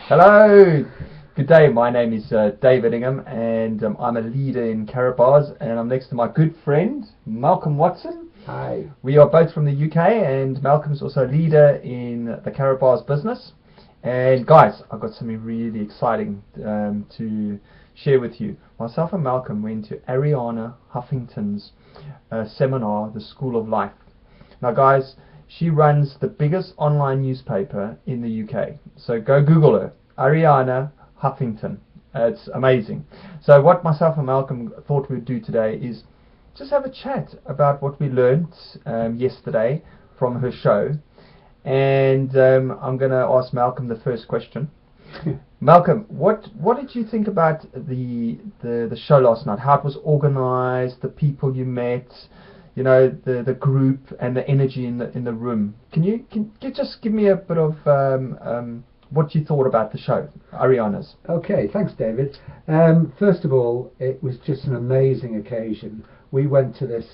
Hello, good day. My name is David Ingham, and I'm a leader in Carabars, and I'm next to my good friend Malcolm Watson. Hi. We are both from the UK, and Malcolm's also a leader in the Carabars business. And guys, I've got something really exciting to share with you. Myself and Malcolm went to Arianna Huffington's seminar, The School of Life. Now, guys, she runs the biggest online newspaper in the UK. So go Google her, Arianna Huffington. It's amazing. So what myself and Malcolm thought we'd do today is just have a chat about what we learned yesterday from her show. And I'm going to ask Malcolm the first question. Malcolm, what did you think about the show last night? How it was organized, the people you met, the group and the energy in the room. Can you just give me a bit of what you thought about the show, Arianna's? Okay, thanks, David. First of all, it was just an amazing occasion. We went to this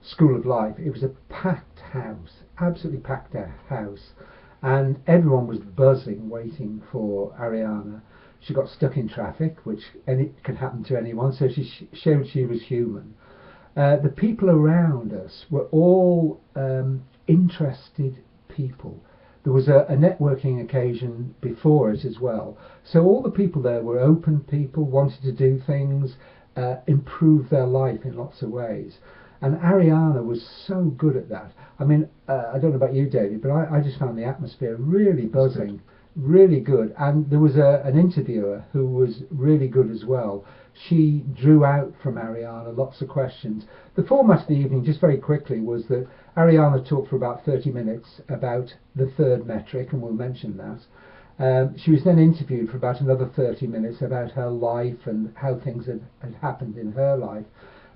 School of Life. It was a packed house, absolutely packed house, and everyone was buzzing, waiting for Arianna. She got stuck in traffic, which can happen to anyone, so she showed she was human. The people around us were all interested people. There was a networking occasion before it as well. So all the people there were open people, wanted to do things, improve their life in lots of ways. And Arianna was so good at that. I mean, I don't know about you, David, but I just found the atmosphere really buzzing, really good. And there was an interviewer who was really good as well. She drew out from Arianna lots of questions. The format of the evening, just very quickly, was that Arianna talked for about 30 minutes about the third metric, and we'll mention that. She was then interviewed for about another 30 minutes about her life and how things had happened in her life.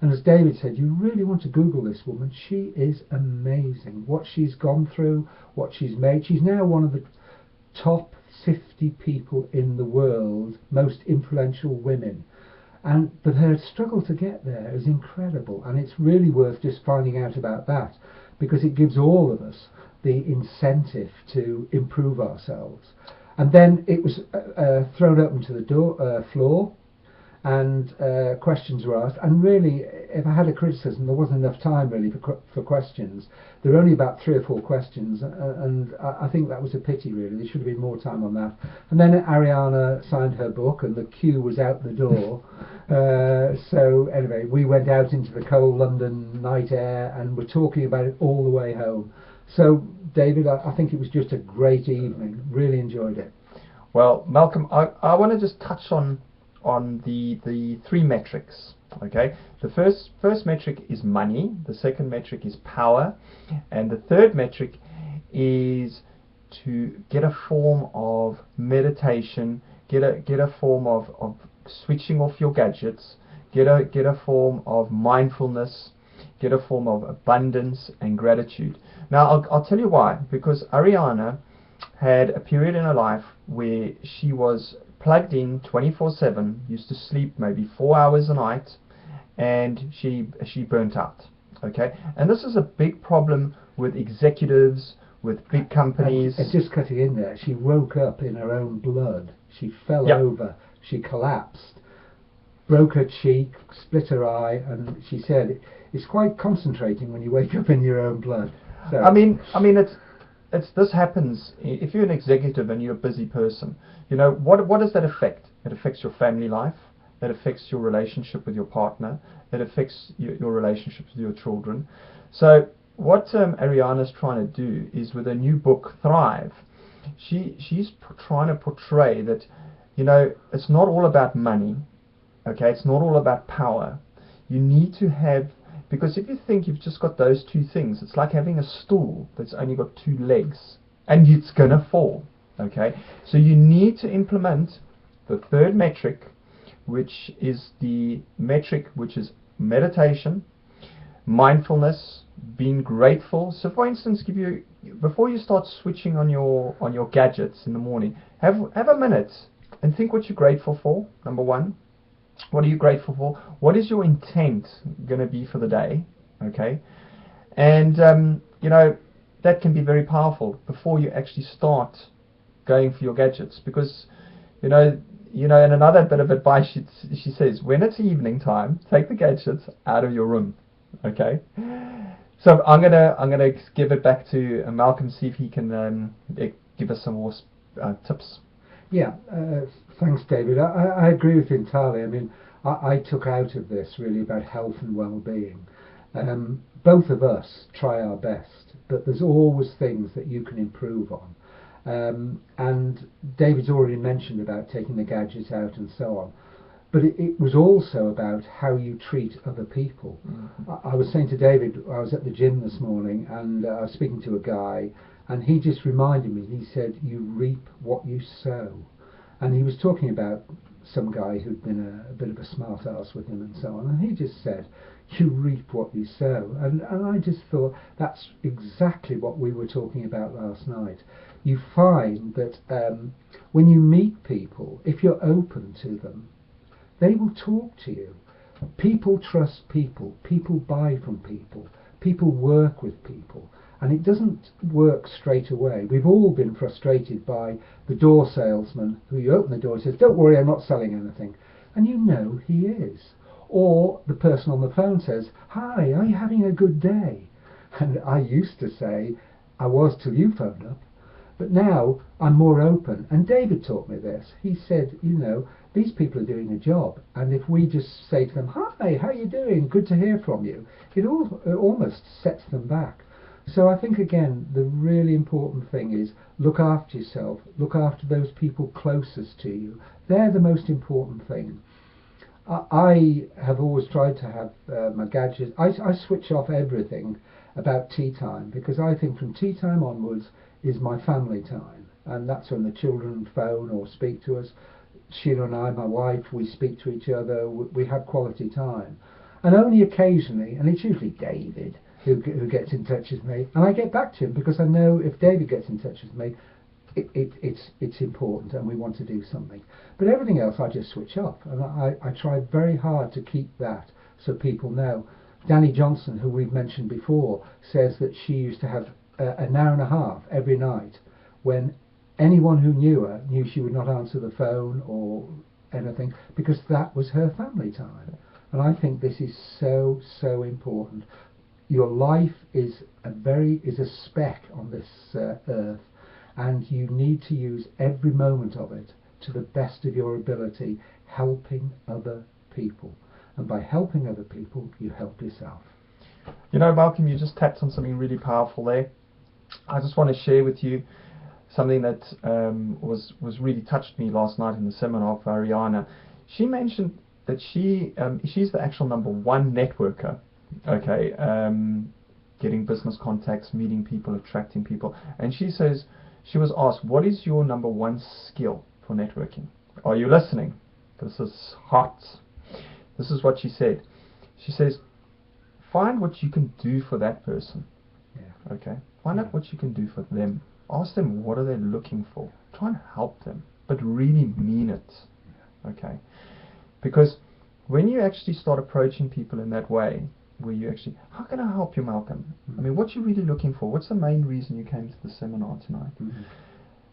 And as David said, you really want to Google this woman. She is amazing. What she's gone through, what she's made. She's now one of the top 50 people in the world, most influential women. But her struggle to get there is incredible, and it's really worth just finding out about that, because it gives all of us the incentive to improve ourselves. And then it was thrown open to the floor, and questions were asked. And really, if I had a criticism, there wasn't enough time really for questions. There were only about 3 or 4 questions, and I think that was a pity really. There should have been more time on that. And then Arianna signed her book, and the queue was out the door. So anyway, we went out into the cold London night air and were talking about it all the way home. So David, I think it was just a great evening. Really enjoyed it. Well, Malcolm, I want to just touch on the 3 metrics. Okay, the first metric is money, the second metric is power, and the third metric is to get a form of meditation, get a form of switching off your gadgets, get a form of mindfulness, get a form of abundance and gratitude. Now I'll tell you why. Because Arianna had a period in her life where she was plugged in 24/7, used to sleep maybe 4 hours a night, and she burnt out. Okay, and this is a big problem with executives, with big companies. And just cutting in there, she woke up in her own blood. She fell over, she collapsed, broke her cheek, split her eye, and she said it's quite concentrating when you wake up in your own blood. So I mean this happens if you're an executive and you're a busy person. What does that affect? It affects your family life. It affects your relationship with your partner. It affects your relationships with your children. So what Arianna's trying to do is, with her new book Thrive, she's trying to portray that it's not all about money. Okay, it's not all about power. You need to have, because if you think you've just got those 2 things, it's like having a stool that's only got 2 legs, and it's gonna fall. Okay, so you need to implement the third metric, which is the metric which is meditation, mindfulness, being grateful. So for instance, before you start switching on your gadgets in the morning, have a minute and think what you're grateful for. Number 1, what are you grateful for? What is your intent going to be for the day? Okay, and that can be very powerful before you actually start going for your gadgets, because and another bit of advice she says, when it's evening time, take the gadgets out of your room. Okay. So I'm gonna give it back to Malcolm, see if he can give us some more tips. Yeah, thanks, David. I agree with you entirely. I mean, I took out of this really about health and well-being. Both of us try our best, but there's always things that you can improve on. And David's already mentioned about taking the gadgets out and so on. But it was also about how you treat other people. I was saying to David, I was at the gym this morning, and I was speaking to a guy, and he just reminded me, he said, you reap what you sow. And he was talking about some guy who'd been a bit of a smart ass with him and so on, and he just said, you reap what you sow. And I just thought that's exactly what we were talking about last night. You find that when you meet people, if you're open to them, they will talk to you. People trust people. People buy from people. People work with people. And it doesn't work straight away. We've all been frustrated by the door salesman who you open the door and says, don't worry, I'm not selling anything. And you know he is. Or the person on the phone says, hi, are you having a good day? And I used to say, I was till you phoned up. But now I'm more open. And David taught me this. He said, these people are doing a job. And if we just say to them, hi, how are you doing? Good to hear from you. It almost sets them back. So I think, again, the really important thing is look after yourself. Look after those people closest to you. They're the most important thing. I have always tried to have my gadgets. I switch off everything about tea time, because I think from tea time onwards is my family time, and that's when the children phone or speak to us. Sheila and I, my wife, we speak to each other, we have quality time. And only occasionally, and it's usually David who gets in touch with me, and I get back to him because I know if David gets in touch with me, it's important and we want to do something. But everything else I just switch off, and I try very hard to keep that so people know. Danny Johnson, who we've mentioned before, says that she used to have an hour and a half every night when anyone who knew her knew she would not answer the phone or anything, because that was her family time. And I think this is so important. Your life is a speck on this earth, and you need to use every moment of it to the best of your ability, helping other people. And by helping other people, you help yourself. Malcolm, you just tapped on something really powerful there. I just want to share with you something that was really touched me last night in the seminar for Arianna. She mentioned that she's the actual number one networker. Okay, getting business contacts, meeting people, attracting people. And she says, she was asked, what is your number one skill for networking? Are you listening? This is hot. This is what she said. She says, find what you can do for that person. Yeah. Okay, find out what you can do for them. Ask them what are they looking for. Try and help them, but really mean it. Okay, because when you actually start approaching people in that way, where you actually, how can I help you, Malcolm? I mean, what you really looking for? What's the main reason you came to the seminar tonight?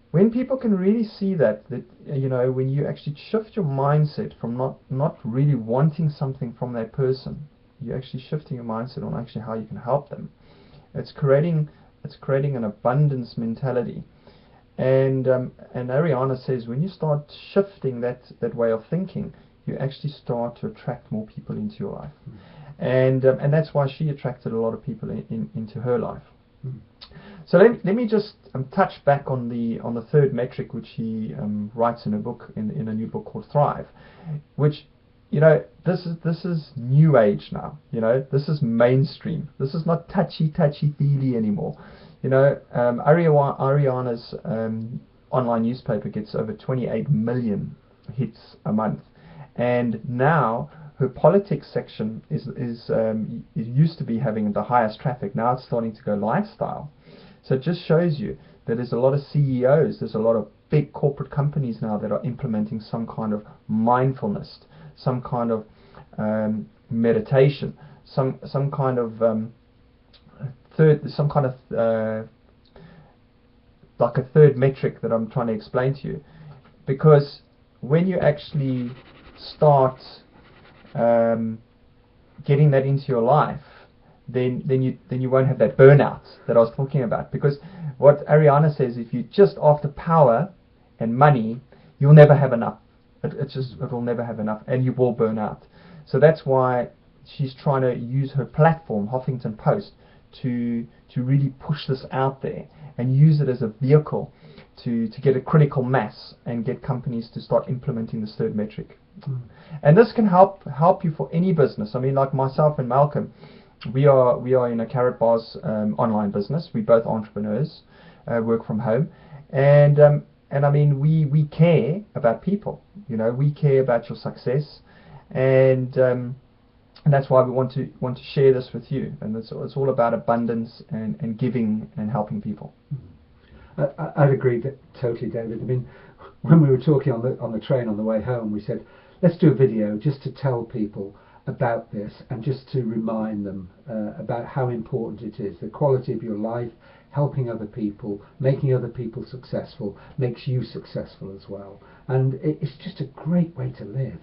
When people can really see that when you actually shift your mindset from not really wanting something from that person, you're actually shifting your mindset on actually how you can help them. It's creating an abundance mentality. And Arianna says when you start shifting that way of thinking, you actually start to attract more people into your life. And that's why she attracted a lot of people into her life. So let me just touch back on the third metric, which he writes in a book, in a new book called Thrive, which this is new age now. This is mainstream. This is not touchy-feely anymore. Arianna's online newspaper gets over 28 million hits a month, and now her politics section it used to be having the highest traffic. Now it's starting to go lifestyle. So it just shows you that there's a lot of CEOs, there's a lot of big corporate companies now that are implementing some kind of mindfulness, some kind of meditation, some kind of like a third metric that I'm trying to explain to you, because when you actually start getting that into your life, then you won't have that burnout that I was talking about. Because what Arianna says, if you're just after power and money, you'll never have enough. It will never have enough, and you will burn out. So that's why she's trying to use her platform, Huffington Post, to really push this out there and use it as a vehicle to get a critical mass and get companies to start implementing this third metric. And this can help you for any business. I mean, like myself and Malcolm, we are in a Carrot Bars online business. We're both entrepreneurs, work from home, and I mean, we care about people. You know, we care about your success, and that's why we want to share this with you. And it's all about abundance and giving and helping people. I'd agree totally, David. I mean, when we were talking on the train on the way home, we said, let's do a video just to tell people about this and just to remind them about how important it is. The quality of your life, helping other people, making other people successful, makes you successful as well. And it's just a great way to live.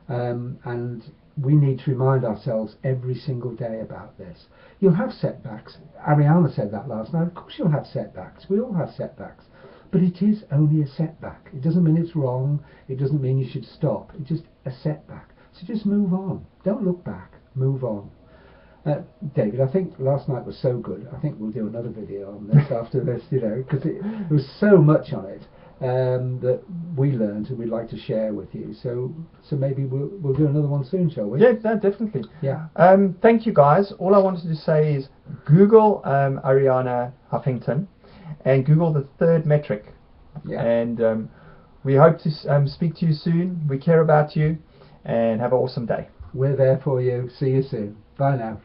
And we need to remind ourselves every single day about this. You'll have setbacks. Arianna said that last night. Of course you'll have setbacks. We all have setbacks. But it is only a setback. It doesn't mean it's wrong. It doesn't mean you should stop. It's just a setback. So just move on. Don't look back. Move on. David, I think last night was so good. I think we'll do another video on this after this, you know, because there was so much on it that we learned and we'd like to share with you. So maybe we'll do another one soon, shall we? Yeah, no, definitely. Yeah. Thank you, guys. All I wanted to say is Google Arianna Huffington and Google the third metric. Yeah. And we hope to speak to you soon. We care about you, and have an awesome day. We're there for you. See you soon. Bye now.